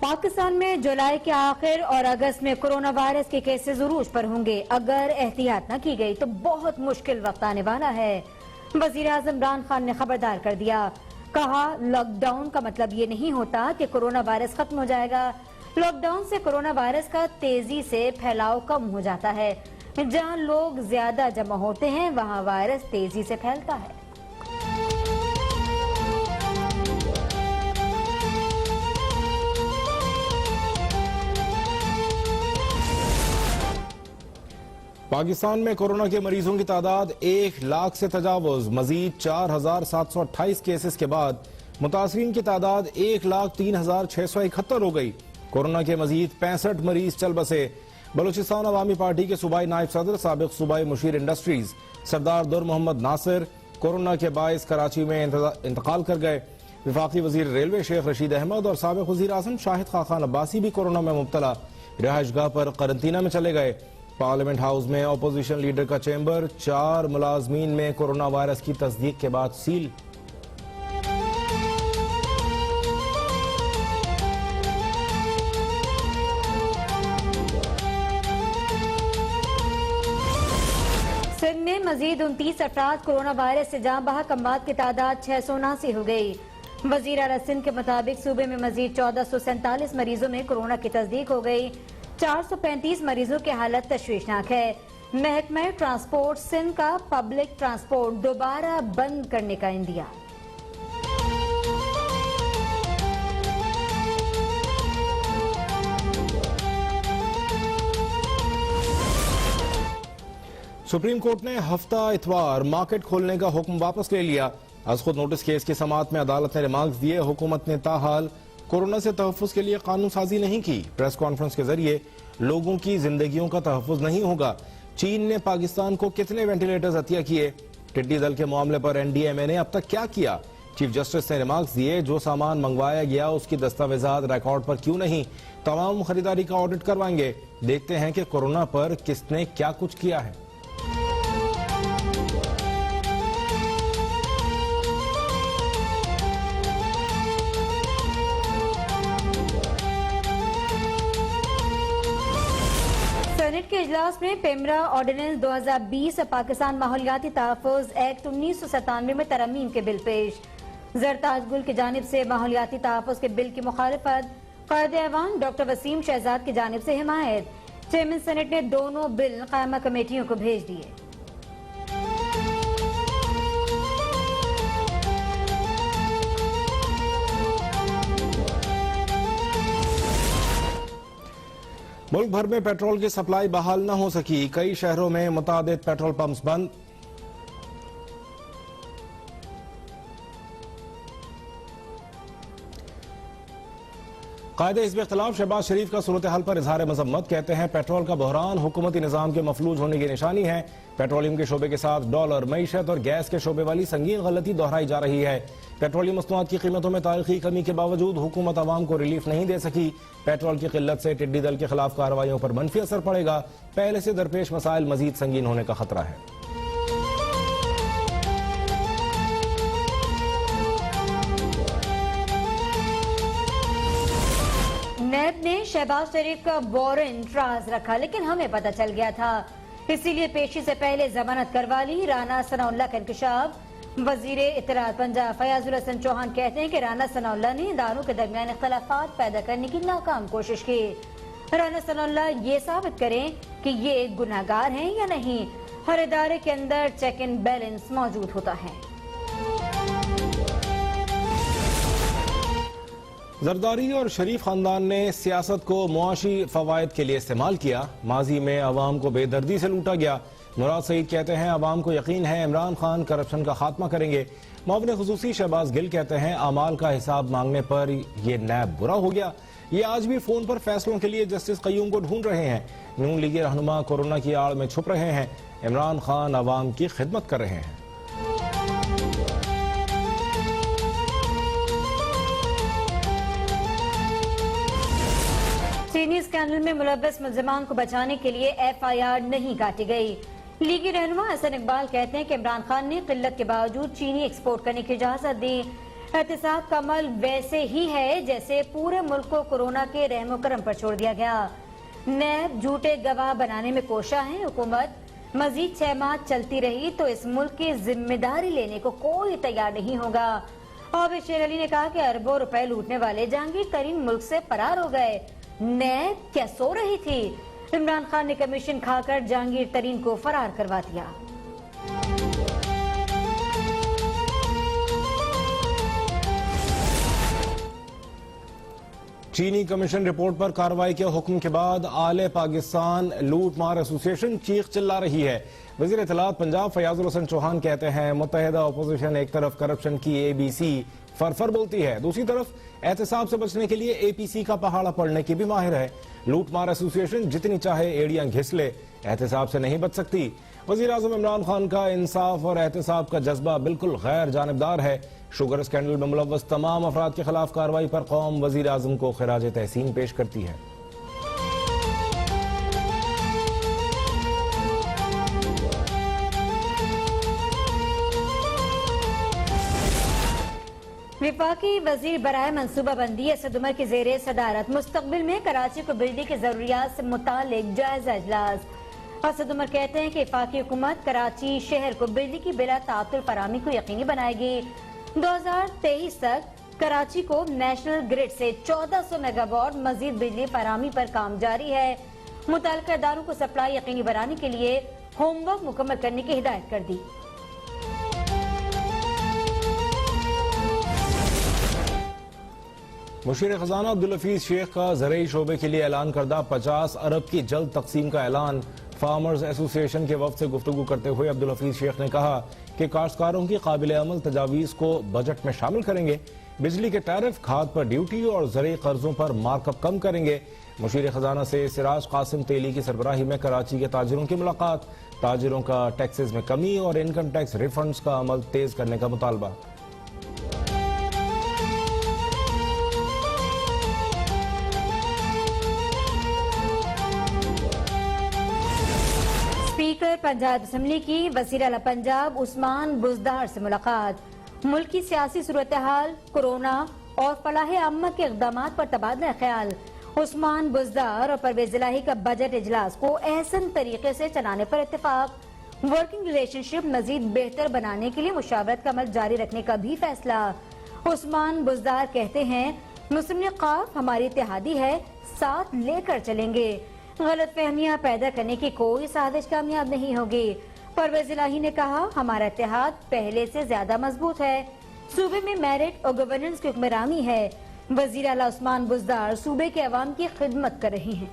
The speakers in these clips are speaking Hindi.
पाकिस्तान में जुलाई के आखिर और अगस्त में कोरोना वायरस के केसेस उरूज पर होंगे। अगर एहतियात न की गई तो बहुत मुश्किल वक्त आने वाला है। वजीर आजम इमरान खान ने खबरदार कर दिया, कहा लॉकडाउन का मतलब ये नहीं होता कि कोरोना वायरस खत्म हो जाएगा। लॉकडाउन से कोरोना वायरस का तेजी से फैलाव कम हो जाता है। जहां लोग ज्यादा जमा होते हैं वहां वायरस तेजी से फैलता है। पाकिस्तान में कोरोना के मरीजों की तादाद 1 लाख से तजावुज। मजीद 4,728 केसेस के बाद मुतासरीन की तादाद 1,03,671 हो गई। कोरोना के मजीद 65 मरीज चल बसे। बलूचिस्तान अवामी पार्टी के सूबाई नायब सदर साबिक सूबाई मुशीर इंडस्ट्रीज सरदार दुर मोहम्मद नासिर कोरोना के बायस कराची में इंतकाल कर गए। विफाकी वजीर रेलवे शेख रशीद अहमद और साबिक वजीर आजम शाहिद खान अब्बासी भी कोरोना में मुब्तला रिहाइशगाह पर करंतना में चले गए। पार्लियामेंट हाउस में अपोजिशन लीडर का चैम्बर 4 मुलाजमीन में कोरोना वायरस की तस्दीक के बाद सील। सिंध में मजीद 29 अफराद कोरोना वायरस से जान बहक अमवात की तादाद 679 हो गई। वजीर आला सिंध के मुताबिक सूबे में मजीद 1447 मरीजों में कोरोना की तस्दीक हो गई। 435 मरीजों की हालत तशवीशनाक है। महकमा ट्रांसपोर्ट सिंध का पब्लिक ट्रांसपोर्ट दोबारा बंद करने का इंदिया। सुप्रीम कोर्ट ने हफ्ता इतवार मार्केट खोलने का हुक्म वापस ले लिया। आज खुद नोटिस केस की समाअत में अदालत ने रिमार्क्स दिए। हुकूमत ने ताहाल कोरोना से तहफ़्फ़ुज़ के लिए कानून साजी नहीं की। प्रेस कॉन्फ्रेंस के जरिए लोगों की जिंदगियों का तहफ़्फ़ुज़ नहीं होगा। चीन ने पाकिस्तान को कितने वेंटिलेटर्स अतिया किए? टिड्डी दल के मामले पर एनडीएमए ने अब तक क्या किया? चीफ जस्टिस ने रिमार्क्स दिए, जो सामान मंगवाया गया उसकी दस्तावेजात रिकॉर्ड पर क्यों नहीं? तमाम खरीदारी का ऑडिट करवाएंगे। देखते हैं कि कोरोना पर किसने क्या कुछ किया है। सेनेट के इजलास में पेमरा ऑर्डिनेंस 2020 पाकिस्तान माहौलियाती तहफ़्फ़ुज़ एक्ट 1997 में तरमीम के बिल पेश। जरताज गुल की जानिब से माहौलियाती तहफ़्फ़ुज़ के बिल की मुखालिफत, क़ायद ऐवान डॉक्टर वसीम शहजाद की जानिब से हिमायत। चेयरमैन सेनेट ने दोनों बिल कायमा कमेटियों को भेज दिए। मुल्क भर में पेट्रोल की सप्लाई बहाल न हो सकी। कई शहरों में मुतादिद पेट्रोल पंप्स बंद। कायदे हिज़्ब इख्तिलाफ शहबाज शरीफ का सूरत हाल पर इजहार मजम्मत। कहते हैं पेट्रोल का बहरान हुकूमती निज़ाम के मफलूज होने की निशानी है। पेट्रोलियम के शोबे के साथ डॉलर, मईशत और गैस के शोबे वाली संगीन गलती दोहराई जा रही है। पेट्रोलियम मसनूआत की कीमतों में तारीखी कमी के बावजूद हुकूमत अवाम को रिलीफ नहीं दे सकी। पेट्रोल की किल्लत से टिड्डी दल के खिलाफ कार्रवाइयों पर मनफी असर पड़ेगा। पहले से दरपेश मसाइल मजीद संगीन होने का खतरा है। नैब ने शहबाज शरीफ का वारंट राज रखा, लेकिन हमें पता चल गया था, इसीलिए पेशी से पहले जमानत करवा ली। राना सनाउल्लाह का इंकशाफ। वजीर इत्तलात पंजाब फयाजुल हसन चौहान कहते हैं कि राना सनाउल्लाह ने इदारों के दरमियान इख्तलाफात पैदा करने की नाकाम कोशिश की। राना सनाउल्लाह ये साबित करें कि ये गुनाहगार हैं या नहीं। हर इदारे के अंदर चेक एंड बैलेंस मौजूद होता है। जरदारी और शरीफ खानदान ने सियासत को मुआशी फवायद के लिए इस्तेमाल किया। माजी में अवाम को बेदर्दी से लूटा गया। मुराद सईद कहते हैं अवाम को यकीन है इमरान खान करप्शन का खात्मा करेंगे। मुआविन खुसूसी शहबाज गिल कहते हैं अमाल का हिसाब मांगने पर यह नैब बुरा हो गया। ये आज भी फोन पर फैसलों के लिए जस्टिस कय्यूम को ढूंढ रहे हैं। नून लीगी रहनुमा कोरोना की आड़ में छुप रहे हैं। इमरान खान अवाम की खिदमत कर रहे हैं। चीनी स्कैंडल में मुलव्वस मुल्जिमान को बचाने के लिए FIR नहीं काटी गई। लीगी रहनुमा हसन इकबाल कहते हैं कि इमरान खान ने किल्लत के बावजूद चीनी एक्सपोर्ट करने की इजाजत दी। एहतिसाब का अमल वैसे ही है जैसे पूरे मुल्क को कोरोना के रहमो करम पर छोड़ दिया गया। नैब झूठे गवाह बनाने में कोशा है। हुकूमत मजीद 6 माह चलती रही तो इस मुल्क की जिम्मेदारी लेने को कोई तैयार नहीं होगा। और शेर अली ने कहा कि अरबों रुपए लूटने वाले जहांगीर तरीन मुल्क से फरार हो गए। नैब क्या सो रही थी? इमरान खान ने कमीशन खाकर जहांगीर तरीन को फरार करवा दिया। चीनी कमीशन रिपोर्ट पर कार्रवाई के हुक्म के बाद आले पाकिस्तान लूट मार एसोसिएशन चीख चिल्ला रही है। वजीर इत्तलात पंजाब फयाजुल हसन चौहान कहते हैं मुत्तहिदा अपोजिशन एक तरफ करप्शन की एबीसी फरफर बोलती है, दूसरी तरफ एहतसाब से बचने के लिए एपीसी का पहाड़ा पड़ने की भी माहिर है। लूट मार एसोसिएशन जितनी चाहे एड़ियां घिस ले, एहतसाब से नहीं बच सकती। वजीर आजम इमरान खान का इंसाफ और एहतसाब का जज्बा बिल्कुल गैर जानिबदार है। शुगर स्कैंडल में मुलव्वस तमाम अफराद के खिलाफ कार्रवाई पर कौम वजीर आजम को खिराज तहसीन पेश करती है। विफाकी वजीर बराए मनसूबाबंदी असद उमर की जेर सदारत मुस्तकबिल में कराची को बिजली की जरूरियात से मुतालिक जायजा इजलास। असद उमर कहते हैं कि वफाकी हुकूमत कराची शहर को बिजली की बिला तातुल फराहमी को यकीनी बनाएगी। 2023 तक कराची को नेशनल ग्रिड से 1400 मेगावाट मजीद बिजली फराहमी पर काम जारी है। मुताल्लिका इदारों को सप्लाई यकीनी बनाने के लिए होमवर्क मुकम्मल करने की हिदायत कर दी। मुशीर खजाना अब्दुल हफीज शेख का ज़रई शोबे के लिए ऐलान करदा 50 अरब की जल्द तकसीम का ऐलान। फार्मर्स एसोसिएशन के वफ्द से गुफ्तगू करते हुए अब्दुल हफीज शेख ने कहा कि काश्तकारों की काबिल अमल तजावीज़ को बजट में शामिल करेंगे। बिजली के टैरिफ, खाद पर ड्यूटी और ज़रई कर्जों पर मार्कअप कम करेंगे। मुशीर खजाना से सिराज कासिम तेली की सरबराही में कराची के ताजिरों की मुलाकात। ताजिरों का टैक्सेस में कमी और इनकम टैक्स रिफंड्स का अमल तेज करने का मुतालबा। स्पीकर पंजाब असम्बली की वज़ीर आला पंजाब उस्मान बुज़दार से मुलाकात। मुल्क की सियासी सूरत हाल, कोरोना और फलाह अम्मा के इक़दामात पर तबादला ख्याल। उस्मान बुज़दार और परवेज़ इलाही का बजट इजलास को एहसन तरीके से चलाने पर इत्तेफाक। वर्किंग रिलेशनशिप मजीद बेहतर बनाने के लिए मुशावरत का अमल जारी रखने का भी फैसला। उस्मान बुज़दार कहते हैं मुस्लिम लीग क़ाफ हमारी इत्तेहादी है, साथ लेकर चलेंगे। गलत फहमियाँ पैदा करने की कोई साजिश कामयाब नहीं होगी। परवेज़ इलाही ने कहा हमारा इत्तेहाद पहले से ज्यादा मजबूत है। सूबे में मेरिट और गवर्नेंस की हुक्मरानी है। वज़ीर आला उस्मान बुज़दार सूबे के अवाम की खिदमत कर रही हैं।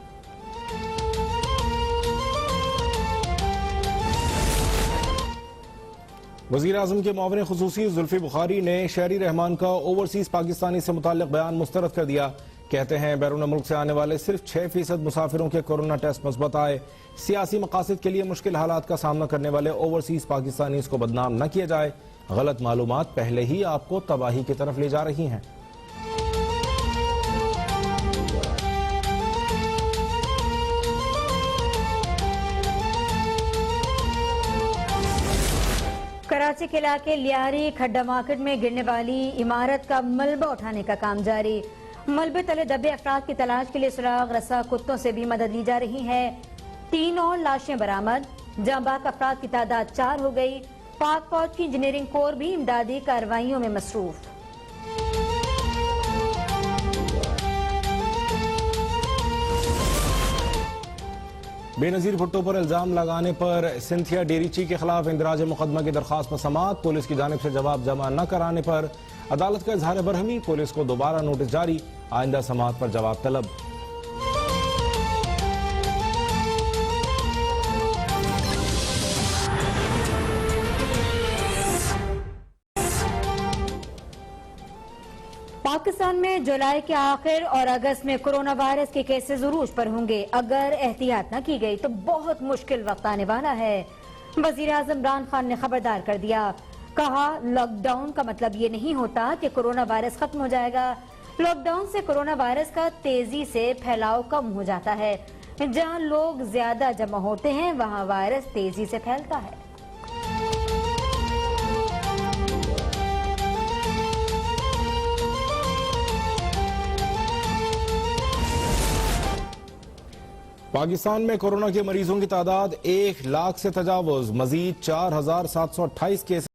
वज़ीर आज़म के मुआविन खुसूसी जुल्फ़ी बुखारी ने शहरी रहमान का ओवरसीज पाकिस्तानी से मुताल्लिक़ बयान मुस्तरद कर दिया। कहते हैं बैरून मुल्क से आने वाले सिर्फ 6% मुसाफिरों के कोरोना टेस्ट मुस्बत आए। सियासी मकासद के लिए मुश्किल हालात का सामना करने वाले ओवरसीज पाकिस्तानी को बदनाम न किया जाए। गलत मालूमात पहले ही आपको तबाही की तरफ ले जा रही हैं। कराची के इलाके लियारी खड्डा मार्केट में गिरने वाली इमारत का मलबा उठाने का काम जारी। मलबे तले दबे अफराद की तलाश के लिए सुराग रस्सा कुत्तों से भी मदद ली जा रही है। 3 और लाशें बरामद। जांबाक अफराद की तादाद 4 हो गई। पाक फौज की इंजीनियरिंग कोर भी इमदादी कार्रवाइयों में मसरूफ। बेनजीर भुट्टो पर इल्जाम लगाने पर सिंथिया डेरीची के खिलाफ इंदराज मुकदमा की दरखास्त पर समाअत। पुलिस की जानिब से जवाब जमा न कराने पर अदालत का इजहार बरहमी। पुलिस को दोबारा नोटिस जारी। आइंदा समाअत पर जवाब तलब। पाकिस्तान में जुलाई के आखिर और अगस्त में कोरोना वायरस के केसेस उरूज पर होंगे। अगर एहतियात न की गई तो बहुत मुश्किल वक्त आने वाला है। वजीर आजम इमरान खान ने खबरदार कर दिया। कहा लॉकडाउन का मतलब ये नहीं होता कि कोरोना वायरस खत्म हो जाएगा। लॉकडाउन से कोरोना वायरस का तेजी से फैलाव कम हो जाता है। जहां लोग ज्यादा जमा होते हैं वहां वायरस तेजी से फैलता है। पाकिस्तान में कोरोना के मरीजों की तादाद 1 लाख से तजावुज, मजीद 4,728 केसेस